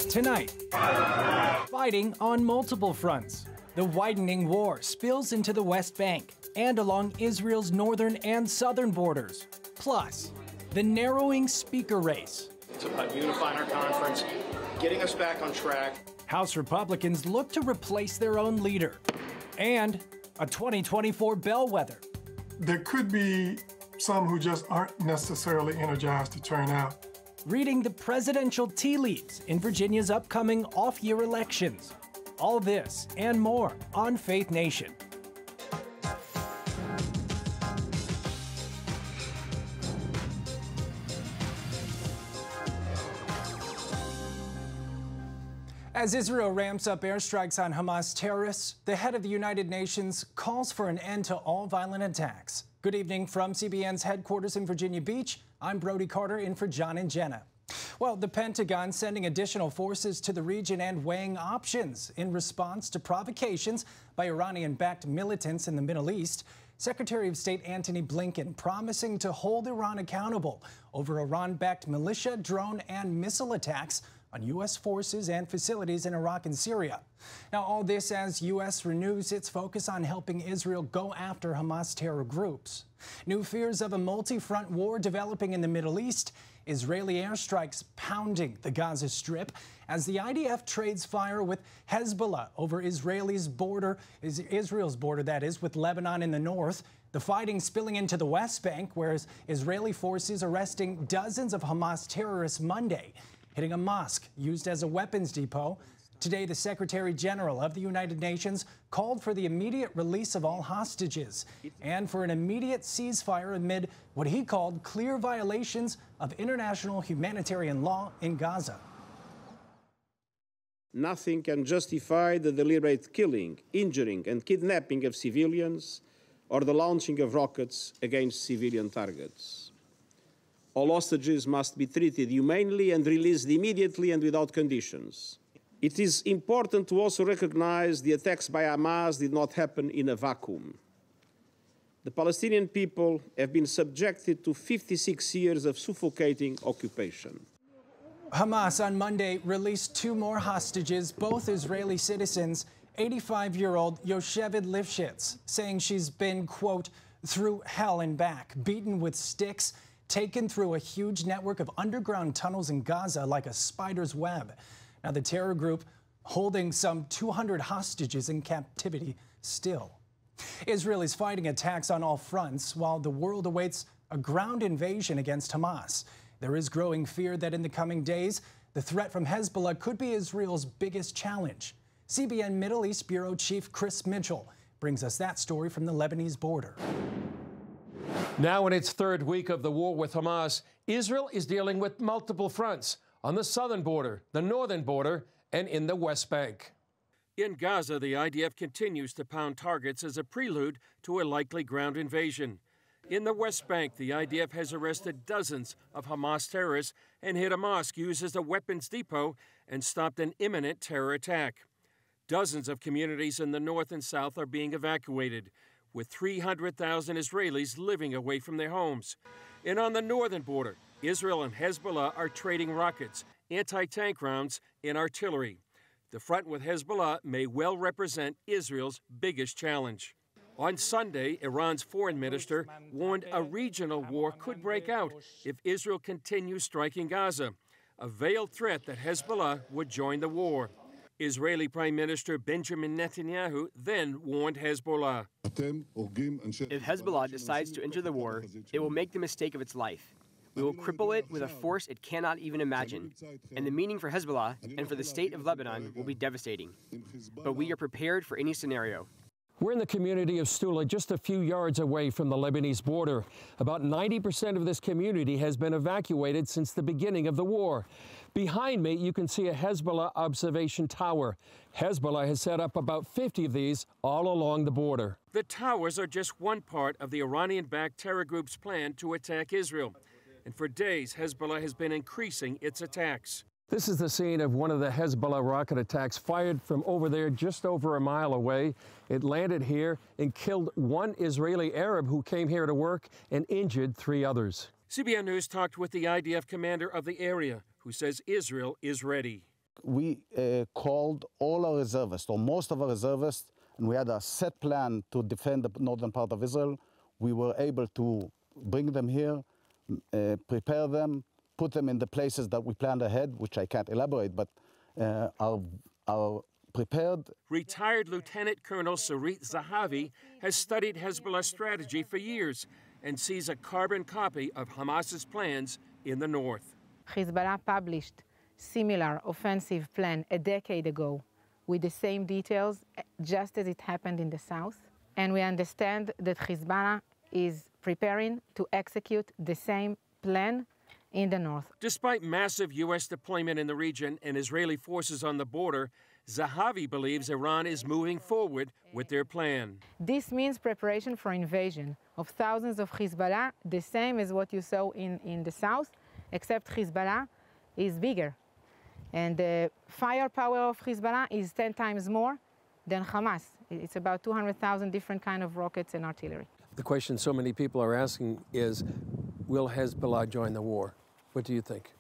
Tonight, fighting on multiple fronts. The widening war spills into the West Bank and along Israel's northern and southern borders. Plus, the narrowing speaker race. It's about unifying our conference, getting us back on track. House Republicans look to replace their own leader. And a 2024 bellwether. There could be some who just aren't necessarily energized to turn out. Reading the presidential tea leaves in Virginia's upcoming off-year elections. All this and more on Faith Nation. As Israel ramps up airstrikes on Hamas terrorists, the head of the United Nations calls for an end to all violent attacks. Good evening from CBN's headquarters in Virginia Beach. I'm Brody Carter in for John and Jenna. Well, the Pentagon sending additional forces to the region and weighing options in response to provocations by Iranian-backed militants in the Middle East. Secretary of State Antony Blinken promising to hold Iran accountable over Iran-backed militia, drone, and missile attacks on U.S. forces and facilities in Iraq and Syria. Now, all this as U.S. renews its focus on helping Israel go after Hamas terror groups. New fears of a multi-front war developing in the Middle East. Israeli airstrikes pounding the Gaza Strip as the IDF trades fire with Hezbollah over Israel's border, that is, with Lebanon in the north. The fighting spilling into the West Bank, where Israeli forces arresting dozens of Hamas terrorists Monday, hitting a mosque used as a weapons depot. Today, the Secretary General of the United Nations called for the immediate release of all hostages and for an immediate ceasefire amid what he called clear violations of international humanitarian law in Gaza. Nothing can justify the deliberate killing, injuring, and kidnapping of civilians or the launching of rockets against civilian targets. All hostages must be treated humanely and released immediately and without conditions. It is important to also recognize the attacks by Hamas did not happen in a vacuum. The Palestinian people have been subjected to 56 years of suffocating occupation. Hamas on Monday released two more hostages, both Israeli citizens, 85-year-old Yocheved Lifshitz, saying she's been, quote, through hell and back, beaten with sticks, taken through a huge network of underground tunnels in Gaza like a spider's web. Now, the terror group holding some 200 hostages in captivity still. Israel is fighting attacks on all fronts while the world awaits a ground invasion against Hamas. There is growing fear that in the coming days, the threat from Hezbollah could be Israel's biggest challenge. CBN Middle East Bureau Chief Chris Mitchell brings us that story from the Lebanese border. Now in its third week of the war with Hamas, Israel is dealing with multiple fronts on the southern border, the northern border, and in the West Bank. In Gaza, the IDF continues to pound targets as a prelude to a likely ground invasion. In the West Bank, the IDF has arrested dozens of Hamas terrorists and hit a mosque used as a weapons depot and stopped an imminent terror attack. Dozens of communities in the north and south are being evacuated, with 300,000 Israelis living away from their homes. And on the northern border, Israel and Hezbollah are trading rockets, anti-tank rounds, and artillery. The front with Hezbollah may well represent Israel's biggest challenge. On Sunday, Iran's foreign minister warned a regional war could break out if Israel continues striking Gaza, a veiled threat that Hezbollah would join the war. Israeli Prime Minister Benjamin Netanyahu then warned Hezbollah. If Hezbollah decides to enter the war, it will make the mistake of its life. We will cripple it with a force it cannot even imagine. And the meaning for Hezbollah and for the state of Lebanon will be devastating. But we are prepared for any scenario. We're in the community of Stula, just a few yards away from the Lebanese border. About 90% of this community has been evacuated since the beginning of the war. Behind me, you can see a Hezbollah observation tower. Hezbollah has set up about 50 of these all along the border. The towers are just one part of the Iranian-backed terror group's plan to attack Israel. And for days, Hezbollah has been increasing its attacks. This is the scene of one of the Hezbollah rocket attacks fired from over there just over a mile away. It landed here and killed one Israeli Arab who came here to work and injured 3 others. CBN News talked with the IDF commander of the area, who says Israel is ready. we called all our reservists, or most of our reservists, and we had a set plan to defend the northern part of Israel. We were able to bring them here, prepare them, put them in the places that we planned ahead, which I can't elaborate, but are prepared. Retired Lieutenant Colonel Sarit Zahavi has studied Hezbollah strategy for years and sees a carbon copy of Hamas's plans in the north. Hezbollah published similar offensive plan a decade ago with the same details, just as it happened in the south. And we understand that Hezbollah is preparing to execute the same plan in the north. Despite massive U.S. deployment in the region and Israeli forces on the border, Zahavi believes Iran is moving forward with their plan. This means preparation for invasion of thousands of Hezbollah, the same as what you saw in the south, except Hezbollah is bigger. And the firepower of Hezbollah is 10 times more than Hamas. It's about 200,000 different kind of rockets and artillery. The question so many people are asking is, will Hezbollah join the war? What do you think?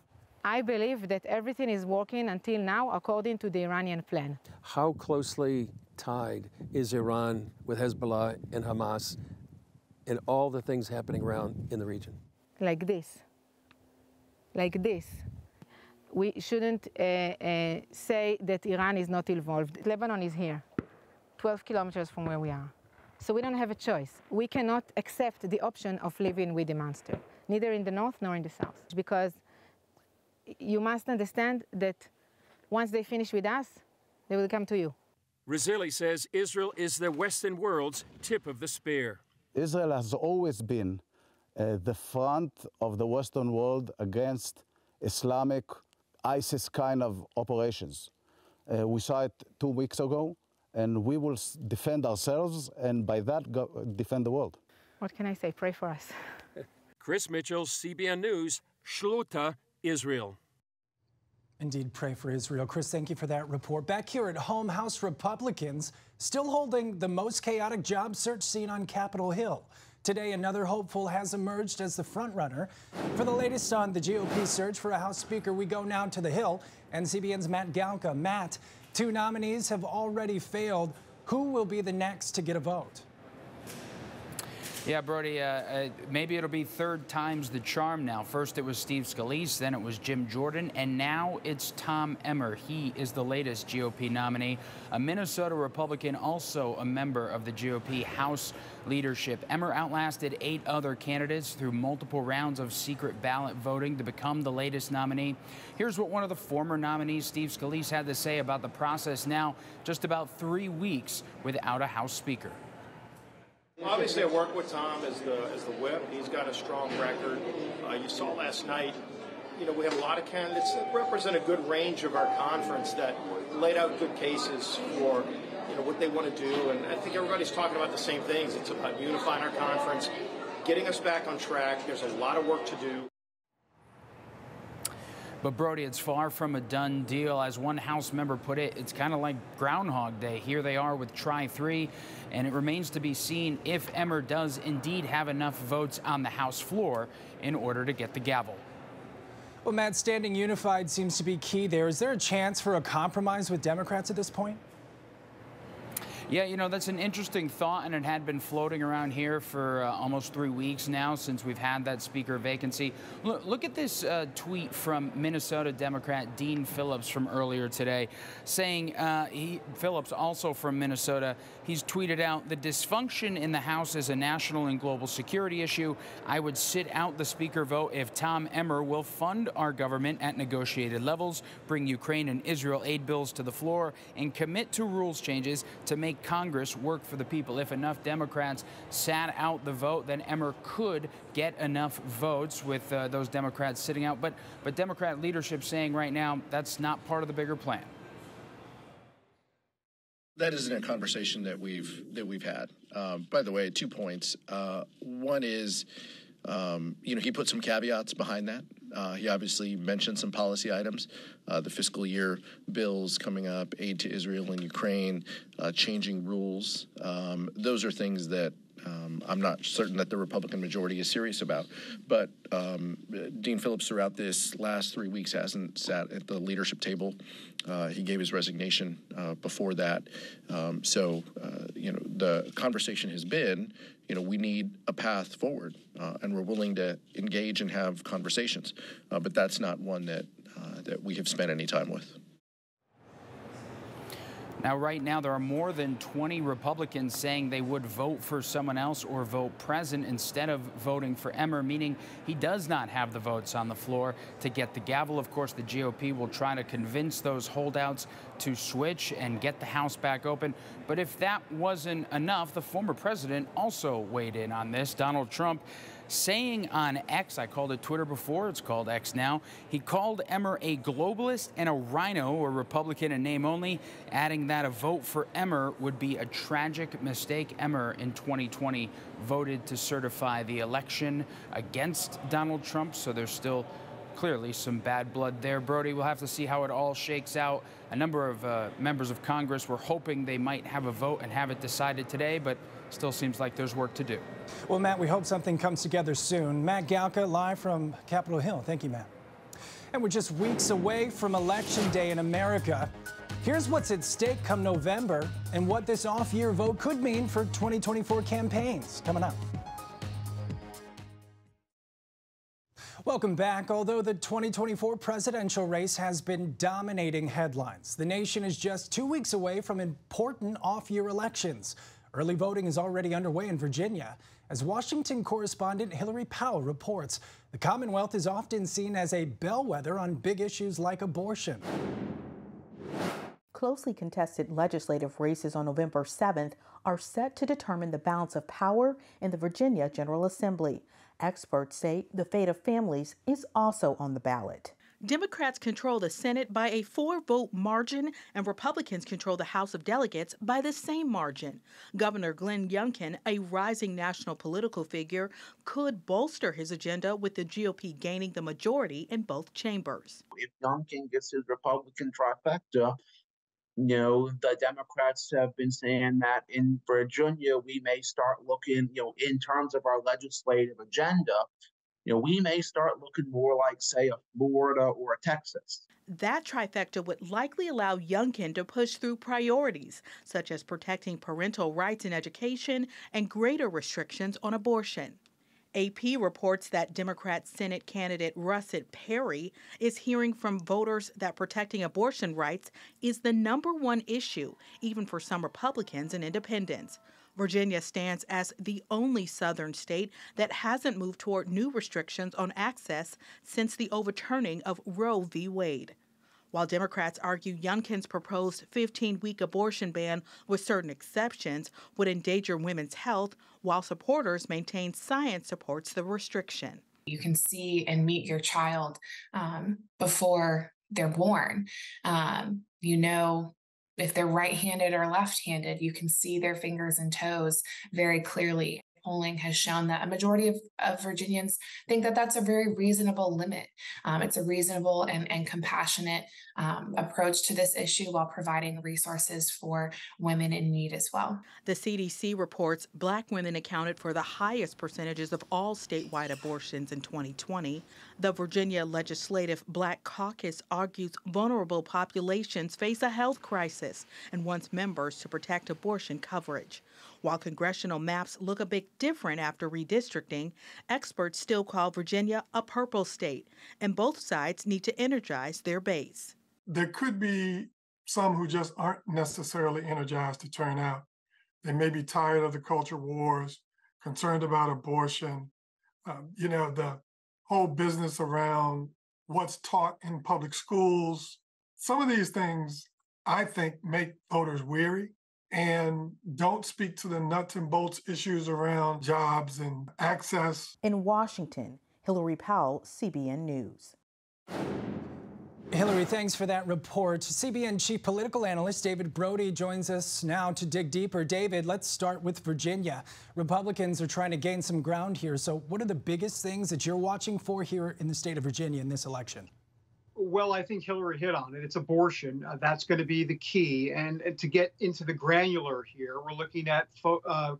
I believe that everything is working until now according to the Iranian plan. How closely tied is Iran with Hezbollah and Hamas and all the things happening around in the region? Like this. Like this. We shouldn't say that Iran is not involved. Lebanon is here, 12 kilometers from where we are. So we don't have a choice. We cannot accept the option of living with the monster, neither in the north nor in the south. Because you must understand that once they finish with us, they will come to you. Razili says Israel is the Western world's tip of the spear. Israel has always been the front of the Western world against Islamic ISIS kind of operations. We saw it 2 weeks ago, and we will defend ourselves, and by that, defend the world. What can I say? Pray for us. Chris Mitchell, CBN News, Shluta, Israel. Indeed, pray for Israel. Chris, thank you for that report. Back here at home, House Republicans still holding the most chaotic job search scene on Capitol Hill. Today, another hopeful has emerged as the frontrunner. For the latest on the GOP search for a House Speaker, we go now to the Hill and CBN's Matt Galka. Matt, 2 nominees have already failed. Who will be the next to get a vote? Yeah, Brody, maybe it'll be third time's the charm now. First it was Steve Scalise, then it was Jim Jordan, and now it's Tom Emmer. He is the latest GOP nominee, a Minnesota Republican, also a member of the GOP House leadership. Emmer outlasted 8 other candidates through multiple rounds of secret ballot voting to become the latest nominee. Here's what one of the former nominees, Steve Scalise, had to say about the process now, just about 3 weeks without a House Speaker. Obviously, I work with Tom as the whip. He's got a strong record. You saw last night, we have a lot of candidates that represent a good range of our conference that laid out good cases for, what they want to do. And I think everybody's talking about the same things. It's about unifying our conference, getting us back on track. There's a lot of work to do. But, Brody, it's far from a done deal. As one House member put it, it's kind of like Groundhog Day. Here they are with try 3, and it remains to be seen if Emmer does indeed have enough votes on the House floor in order to get the gavel. Well, Matt, standing unified seems to be key there. Is there a chance for a compromise with Democrats at this point? Yeah, that's an interesting thought, and it had been floating around here for almost 3 weeks now since we've had that speaker vacancy. Look at this tweet from Minnesota Democrat Dean Phillips from earlier today, saying, Phillips, also from Minnesota, he's tweeted out, "The dysfunction in the House is a national and global security issue. I would sit out the speaker vote if Tom Emmer will fund our government at negotiated levels, bring Ukraine and Israel aid bills to the floor, and commit to rules changes to make Congress work for the people." If enough Democrats sat out the vote, then Emmer could get enough votes with those Democrats sitting out. But Democrat leadership saying right now that's not part of the bigger plan. That isn't a conversation that we've had. By the way, 2 points. One is, he put some caveats behind that. He obviously mentioned some policy items, the fiscal year bills coming up, aid to Israel and Ukraine, changing rules. Those are things that I'm not certain that the Republican majority is serious about. But Dean Phillips, throughout this last 3 weeks, hasn't sat at the leadership table. He gave his resignation before that. The conversation has been, we need a path forward, and we're willing to engage and have conversations. But that's not one that we have spent any time with. Now, right now, there are more than 20 Republicans saying they would vote for someone else or vote present instead of voting for Emmer, meaning he does not have the votes on the floor to get the gavel. Of course, the GOP will try to convince those holdouts to switch and get the House back open. But if that wasn't enough, the former president also weighed in on this. Donald Trump saying on X, I called it Twitter before, it's called X now, he called Emmer a globalist and a rhino, or Republican in name only, adding that a vote for Emmer would be a tragic mistake. Emmer in 2020 voted to certify the election against Donald Trump, so there's still clearly some bad blood there. Brody, we'll have to see how it all shakes out. A number of members of Congress were hoping they might have a vote and have it decided today, but still seems like there's work to do. Well, Matt, we hope something comes together soon. Matt Galka, live from Capitol Hill. Thank you, Matt. And we're just weeks away from Election Day in America. Here's what's at stake come November and what this off-year vote could mean for 2024 campaigns. Coming up. Welcome back. Although the 2024 presidential race has been dominating headlines, the nation is just 2 weeks away from important off-year elections. Early voting is already underway in Virginia. As Washington correspondent Hillary Powell reports, the Commonwealth is often seen as a bellwether on big issues like abortion. Closely contested legislative races on November 7th are set to determine the balance of power in the Virginia General Assembly. Experts say the fate of families is also on the ballot. Democrats control the Senate by a 4-vote margin, and Republicans control the House of Delegates by the same margin. Governor Glenn Youngkin, a rising national political figure, could bolster his agenda with the GOP gaining the majority in both chambers. If Youngkin gets his Republican trifecta, the Democrats have been saying that in Virginia, we may start looking, in terms of our legislative agenda, we may start looking more like, say, a Florida or a Texas. That trifecta would likely allow Youngkin to push through priorities, such as protecting parental rights in education and greater restrictions on abortion. AP reports that Democrat Senate candidate Russet Perry is hearing from voters that protecting abortion rights is the #1 issue, even for some Republicans and independents. Virginia stands as the only southern state that hasn't moved toward new restrictions on access since the overturning of Roe v. Wade. While Democrats argue Youngkin's proposed 15-week abortion ban with certain exceptions would endanger women's health, while supporters maintain science supports the restriction. You can see and meet your child before they're born. If they're right-handed or left-handed, you can see their fingers and toes very clearly. Polling has shown that a majority of Virginians think that that's a very reasonable limit. It's a reasonable and compassionate approach to this issue while providing resources for women in need as well. The CDC reports Black women accounted for the highest percentages of all statewide abortions in 2020. The Virginia Legislative Black Caucus argues vulnerable populations face a health crisis and wants members to protect abortion coverage. While congressional maps look a bit different after redistricting, experts still call Virginia a purple state, and both sides need to energize their base. There could be some who just aren't necessarily energized to turn out. They may be tired of the culture wars, concerned about abortion, the whole business around what's taught in public schools. Some of these things, I think, make voters weary and don't speak to the nuts and bolts issues around jobs and access. In Washington, Hillary Powell, CBN News. Hillary, thanks for that report. CBN Chief Political Analyst David Brody joins us now to dig deeper. David, let's start with Virginia. Republicans are trying to gain some ground here. So what are the biggest things that you're watching for here in the state of Virginia in this election? Well, I think Hillary hit on it. It's abortion. That's going to be the key. And to get into the granular here, we're looking at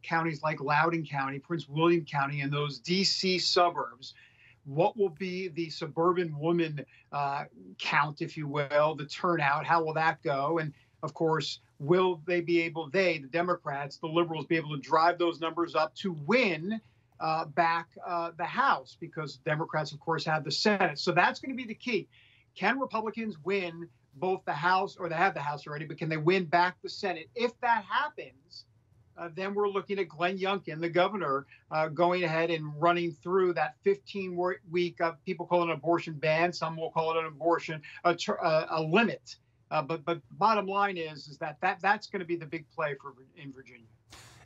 counties like Loudoun County, Prince William County, and those D.C. suburbs. What will be the suburban woman count, if you will, the turnout? How will that go? And of course, will they be able, the Democrats, the liberals, be able to drive those numbers up to win back the House? Because Democrats, of course, have the Senate. So that's going to be the key. Can Republicans win both the House, or they have the House already, but can they win back the Senate? If that happens, then we're looking at Glenn Youngkin, the governor, going ahead and running through that 15-week, people call it an abortion ban, some will call it an abortion, a limit. But bottom line is that's going to be the big play in Virginia.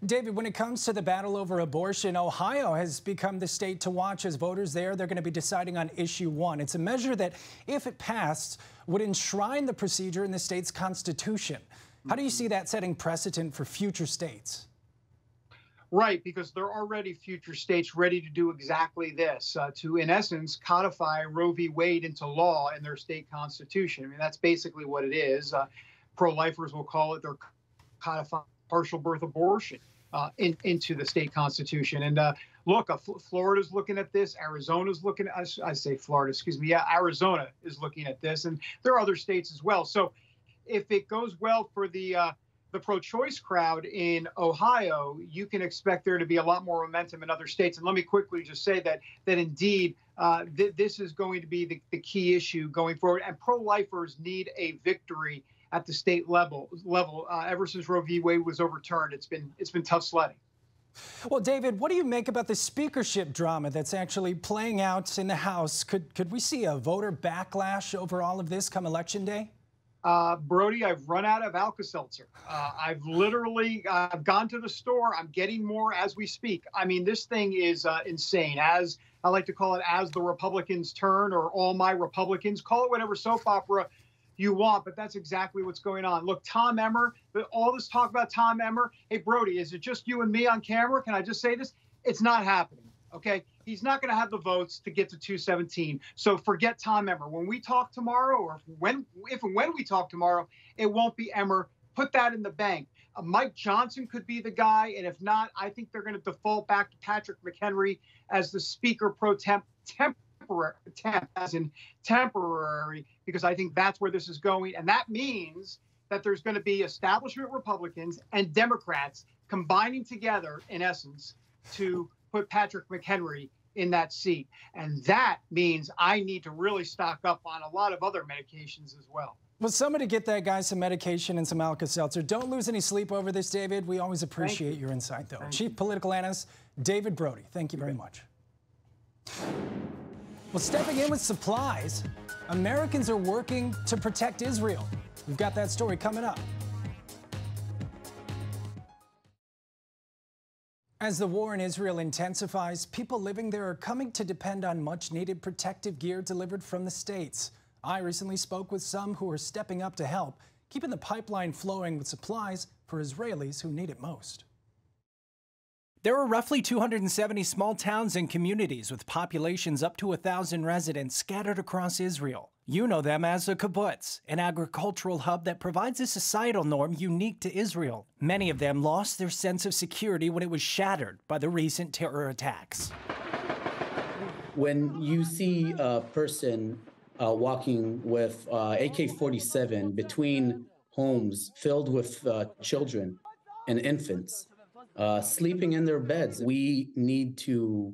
David, when it comes to the battle over abortion, Ohio has become the state to watch as voters there. They're going to be deciding on issue 1. It's a measure that, if it passed, would enshrine the procedure in the state's constitution. How do you see that setting precedent for future states? Right, because there are already future states ready to do exactly this, to, in essence, codify Roe v. Wade into law in their state constitution. I mean, that's basically what it is. Pro-lifers will call it their codifying partial birth abortion into the state constitution. And look, Florida's looking at this. Arizona's looking at, I say Florida, excuse me. Yeah, Arizona is looking at this. And there are other states as well. So if it goes well for the pro-choice crowd in Ohio, you can expect there to be a lot more momentum in other states. And let me quickly just say that indeed this is going to be the key issue going forward. And pro-lifers need a victory at the state level. Ever since Roe v. Wade was overturned, it's been tough sledding. Well, David, what do you make about the speakership drama that's actually playing out in the House? Could we see a voter backlash over all of this come Election Day? Brody, I've run out of Alka-Seltzer. I've gone to the store. I'm getting more as we speak. I mean, this thing is insane. As I like to call it, as the Republicans turn, or all my Republicans, call it whatever soap opera you want, but that's exactly what's going on. Look, Tom Emmer, all this talk about Tom Emmer. Hey, Brody, is it just you and me on camera? Can I just say this? It's not happening. Okay, he's not going to have the votes to get to 217. So forget Tom Emmer. When we talk tomorrow, or if and when we talk tomorrow, it won't be Emmer. Put that in the bank. Mike Johnson could be the guy, and if not, I think they're going to default back to Patrick McHenry as the Speaker pro temporary, because I think that's where this is going, and that means that there's going to be establishment Republicans and Democrats combining together, in essence, to put Patrick McHenry in that seat. And that means I need to really stock up on a lot of other medications as well. Well, somebody get that guy some medication and some Alka-Seltzer. Don't lose any sleep over this, David. We always appreciate your insight, though. Chief Political Analyst David Brody, thank you very much. Well, stepping in with supplies, Americans are working to protect Israel. We've got that story coming up. As the war in Israel intensifies, people living there are coming to depend on much-needed protective gear delivered from the States. I recently spoke with some who are stepping up to help, keeping the pipeline flowing with supplies for Israelis who need it most. There are roughly 270 small towns and communities with populations up to 1,000 residents scattered across Israel. You know them as a kibbutz, an agricultural hub that provides a societal norm unique to Israel. Many of them lost their sense of security when it was shattered by the recent terror attacks. When you see a person walking with AK-47 between homes filled with children and infants, sleeping in their beds, we need to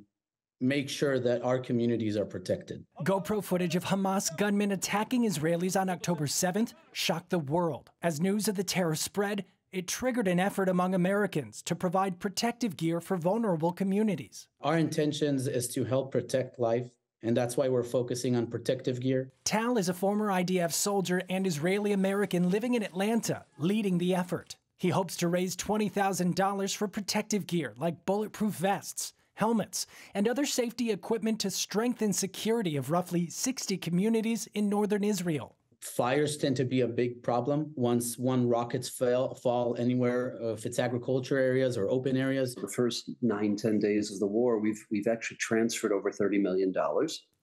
make sure that our communities are protected. GoPro footage of Hamas gunmen attacking Israelis on October 7th shocked the world. As news of the terror spread, it triggered an effort among Americans to provide protective gear for vulnerable communities. Our intentions is to help protect life, and that's why we're focusing on protective gear. Tal is a former IDF soldier and Israeli-American living in Atlanta, leading the effort. He hopes to raise $20,000 for protective gear like bulletproof vests, helmets, and other safety equipment to strengthen security of roughly 60 communities in northern Israel. Fires tend to be a big problem once rockets fall anywhere, if it's agriculture areas or open areas. The first 9-10 days of the war, we've actually transferred over $30 million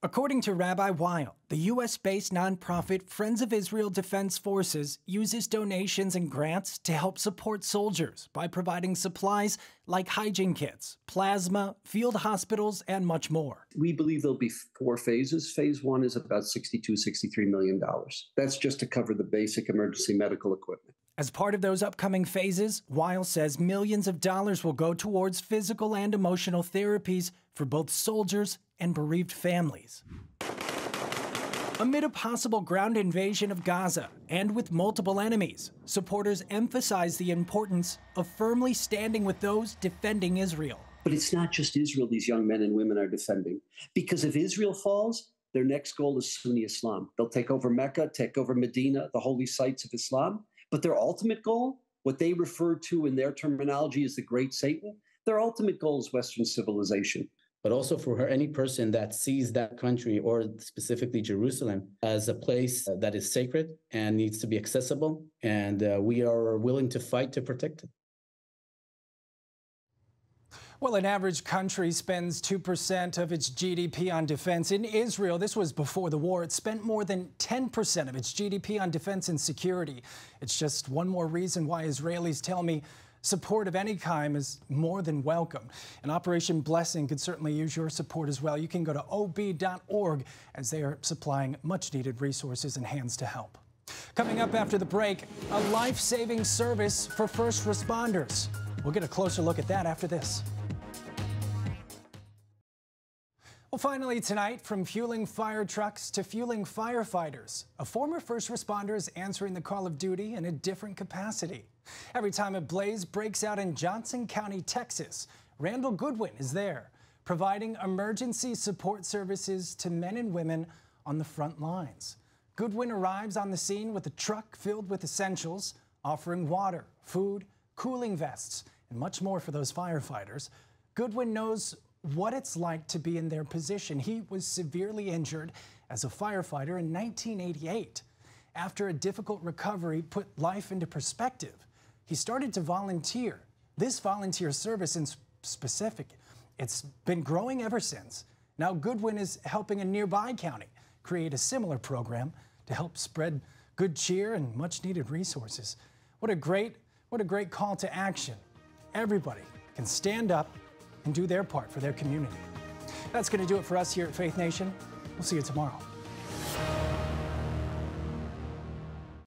According to Rabbi Weil, the U.S.-based nonprofit Friends of Israel Defense Forces uses donations and grants to help support soldiers by providing supplies like hygiene kits, plasma, field hospitals, and much more. We believe there'll be 4 phases. Phase 1 is about $63 million. That's just to cover the basic emergency medical equipment. As part of those upcoming phases, Weil says millions of dollars will go towards physical and emotional therapies for both soldiers and bereaved families. Amid a possible ground invasion of Gaza and with multiple enemies, supporters emphasize the importance of firmly standing with those defending Israel. But it's not just Israel these young men and women are defending. Because if Israel falls, their next goal is Sunni Islam. They'll take over Mecca, take over Medina, the holy sites of Islam. But their ultimate goal, what they refer to in their terminology as the Great Satan, their ultimate goal is Western civilization. But also for any person that sees that country, or specifically Jerusalem, as a place that is sacred and needs to be accessible, and we are willing to fight to protect it. Well, an average country spends 2% of its GDP on defense. In Israel, this was before the war, it spent more than 10% of its GDP on defense and security. It's just one more reason why Israelis tell me support of any kind is more than welcome. And Operation Blessing could certainly use your support as well. You can go to ob.org as they are supplying much-needed resources and hands to help. Coming up after the break, a life-saving service for first responders. We'll get a closer look at that after this. Well, finally tonight, from fueling fire trucks to fueling firefighters, a former first responder is answering the call of duty in a different capacity. Every time a blaze breaks out in Johnson County, Texas, Randall Goodwin is there, providing emergency support services to men and women on the front lines. Goodwin arrives on the scene with a truck filled with essentials, offering water, food, cooling vests, and much more for those firefighters. Goodwin knows what it's like to be in their position. He was severely injured as a firefighter in 1988. After a difficult recovery put life into perspective, he started to volunteer. This volunteer service in specific, it's been growing ever since. Now Goodwin is helping a nearby county create a similar program to help spread good cheer and much needed resources. What a great call to action. Everybody can stand up and do their part for their community. That's going to do it for us here at Faith Nation. We'll see you tomorrow.